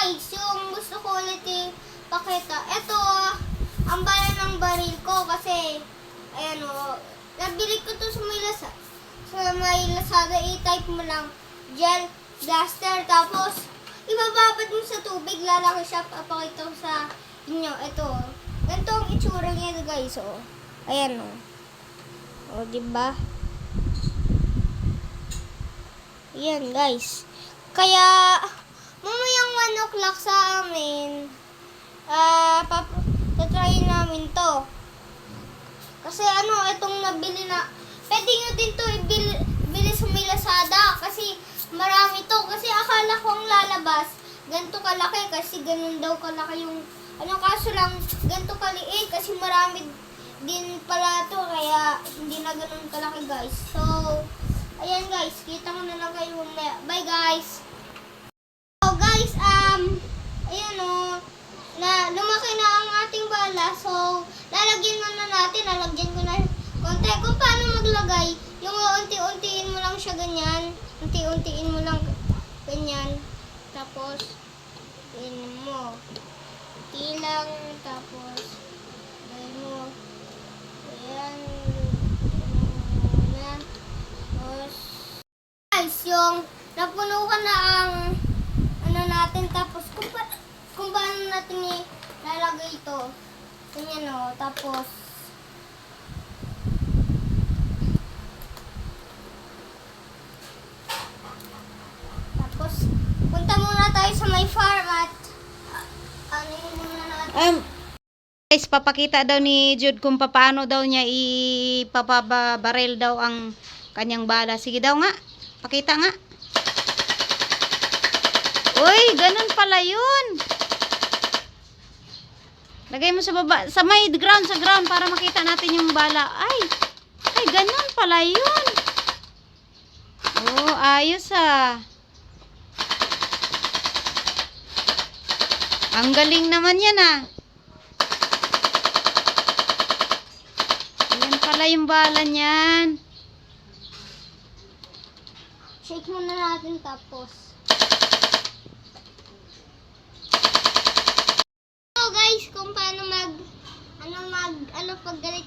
guys, yung gusto ko ulit ipakita. Ito, ang bala ng baril ko kasi, ayan o, nabili ko to sa may Lazada, i-type mo lang, gel blaster, tapos, ibababad mo sa tubig, lalaki siya, papakita ko sa inyo. Ito, ganito ang itsura niya guys, o. Ayan o. O, diba? Ayan guys. Kaya, mamayang 1 o'clock sa amin, tatry namin to. Kasi itong nabili na, pwede nyo din to ibili sa may Lazada kasi marami to. Kasi akala ko ang lalabas, ganito kalaki kasi ganun daw kalaki yung, kaso lang ganito kaliit kasi marami din pala to kaya hindi na ganun kalaki guys. So, ayan guys, kita mo na lang kayo mamaya. Bye guys! So guys, ayan o, na lumaki na ang ating bala. So, lalagyan ko na konti. Kung paano maglagay, yung unti-untiin mo lang siya ganyan. Unti-untiin mo lang ganyan. Tapos, ganyan mo. Tilang, tapos, ganyan mo. Ayan, na. Tapos, guys, yung napuno ka na ang natin. Tapos, kung paano natin ilalagay ito. Ganyan o. Tapos, punta muna tayo sa may farm at muna natin. Guys, papakita daw ni Jude kung paano daw niya ipapabaril daw ang kanyang bala. Sige daw nga. Pakita nga. Uy, ganun pala yun. Lagay mo sa baba, sa may ground, para makita natin yung bala. Ay, ganun pala yun. Oh, ayos ah. Ang galing naman yan ah. Yan pala yung bala niyan. Shake muna natin tapos. So guys, kung paano paggaling